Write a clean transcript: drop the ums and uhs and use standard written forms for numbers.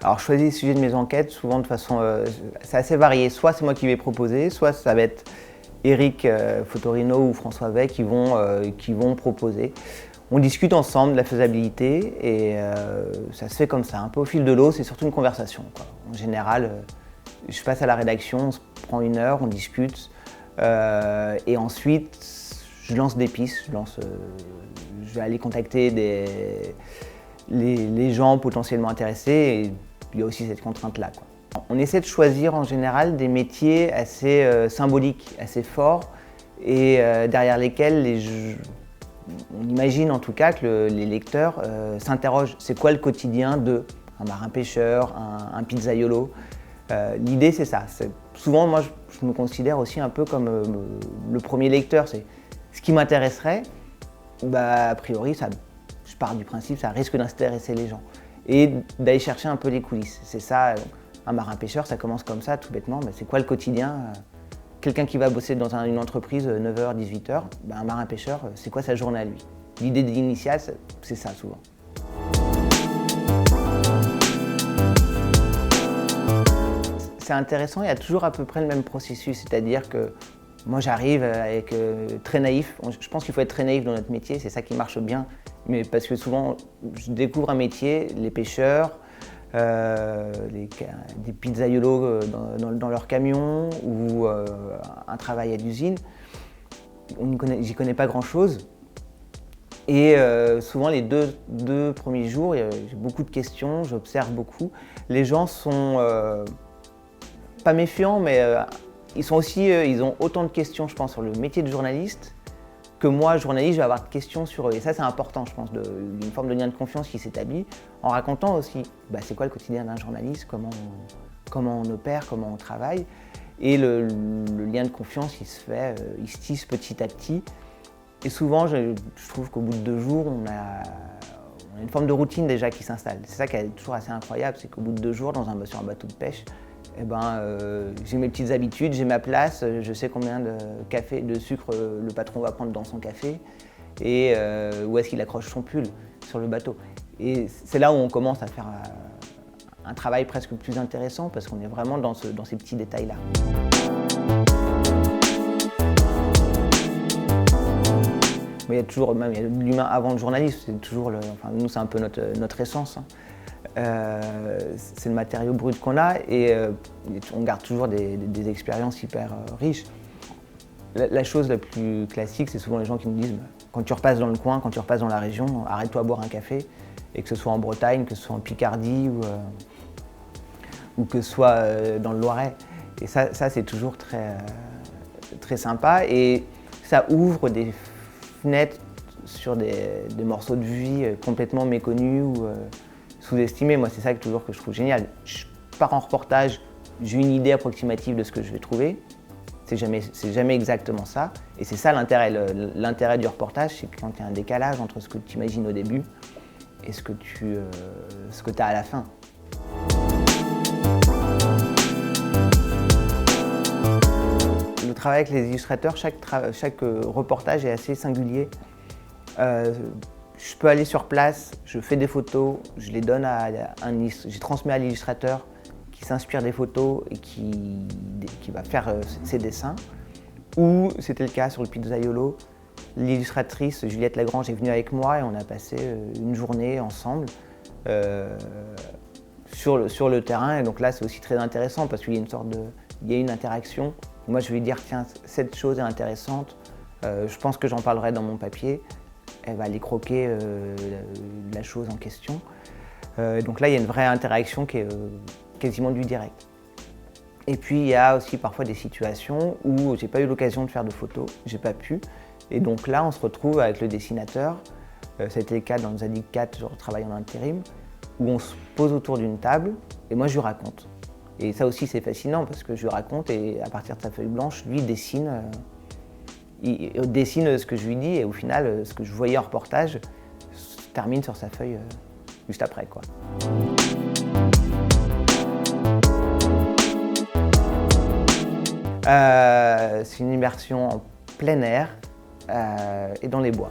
Alors, je choisis les sujets de mes enquêtes souvent de façon... c'est assez varié. Soit c'est moi qui vais proposer, soit ça va être Eric Fotorino ou François Vey qui vont proposer. On discute ensemble de la faisabilité et ça se fait comme ça, un peu au fil de l'eau, c'est surtout une conversation, quoi. En général, je passe à la rédaction, on se prend 1 heure, on discute et ensuite je lance des pistes, je vais aller contacter les gens potentiellement intéressés et il y a aussi cette contrainte-là, quoi. On essaie de choisir en général des métiers assez symboliques, assez forts et derrière lesquels on imagine en tout cas que les lecteurs s'interrogent. C'est quoi le quotidien d'un marin-pêcheur, un pizzaiolo? L'idée c'est ça. Souvent moi je me considère aussi un peu comme le premier lecteur. C'est ce qui m'intéresserait, a priori je pars du principe ça risque d'intéresser les gens. Et d'aller chercher un peu les coulisses. C'est ça, un marin-pêcheur, ça commence comme ça tout bêtement. C'est quoi le quotidien? Quelqu'un qui va bosser dans une entreprise 9h, 18h, un marin-pêcheur, c'est quoi sa journée à lui? L'idée initiale, c'est ça souvent. C'est intéressant, il y a toujours à peu près le même processus, c'est-à-dire que moi j'arrive avec très naïf. Je pense qu'il faut être très naïf dans notre métier, c'est ça qui marche bien. Mais parce que souvent, je découvre un métier, les pêcheurs, des pizzaiolos dans leur camion ou un travail à l'usine. J'y connais pas grand-chose. Et souvent, les deux premiers jours, j'ai beaucoup de questions, j'observe beaucoup. Les gens sont pas méfiants, mais ils ont autant de questions, je pense, sur le métier de journaliste que moi, journaliste, je vais avoir de questions sur eux. Et ça, c'est important, je pense, une forme de lien de confiance qui s'établit en racontant aussi c'est quoi le quotidien d'un journaliste, comment on opère, comment on travaille. Et le lien de confiance, il se tisse petit à petit. Et souvent, je trouve qu'au bout de 2 jours, on a une forme de routine déjà qui s'installe. C'est ça qui est toujours assez incroyable, c'est qu'au bout de 2 jours, sur un bateau de pêche, j'ai mes petites habitudes, j'ai ma place, je sais combien de sucre le patron va prendre dans son café et où est-ce qu'il accroche son pull sur le bateau. Et c'est là où on commence à faire un travail presque plus intéressant parce qu'on est vraiment dans ces petits détails-là. Mais il y a toujours l'humain avant le journalisme, c'est toujours nous c'est un peu notre essence. C'est le matériau brut qu'on a et on garde toujours des expériences hyper riches. La chose la plus classique, c'est souvent les gens qui me disent quand tu repasses dans le coin, quand tu repasses dans la région, arrête-toi à boire un café. Et que ce soit en Bretagne, que ce soit en Picardie ou que ce soit dans le Loiret. Et ça c'est toujours très, très sympa et ça ouvre des fenêtres sur des morceaux de vie complètement méconnus ou sous-estimé. Moi, c'est ça que je trouve génial. Je pars en reportage, j'ai une idée approximative de ce que je vais trouver. C'est jamais exactement ça. Et c'est ça l'intérêt. L'intérêt du reportage, c'est quand il y a un décalage entre ce que tu imagines au début et ce que tu as à la fin. Le travail avec les illustrateurs, chaque reportage est assez singulier. Je peux aller sur place, je fais des photos, je les donne je transmets à l'illustrateur qui s'inspire des photos et qui va faire ses dessins. Ou c'était le cas sur le pizzaiolo, l'illustratrice Juliette Lagrange est venue avec moi et on a passé une journée ensemble sur le terrain. Et donc là, c'est aussi très intéressant parce qu'il y a une interaction. Moi, je vais lui dire tiens, cette chose est intéressante, je pense que j'en parlerai dans mon papier. Elle va aller croquer la chose en question. Donc là, il y a une vraie interaction qui est quasiment du direct. Et puis, il y a aussi parfois des situations où j'ai pas eu l'occasion de faire de photos, j'ai pas pu. Et donc là, on se retrouve avec le dessinateur. Ça a été le cas dans Zadig 4, je travaille en intérim, où on se pose autour d'une table et moi, je lui raconte. Et ça aussi, c'est fascinant parce que je lui raconte et à partir de sa feuille blanche, lui dessine. Il dessine ce que je lui dis et au final, ce que je voyais en reportage se termine sur sa feuille juste après, quoi. C'est une immersion en plein air et dans les bois.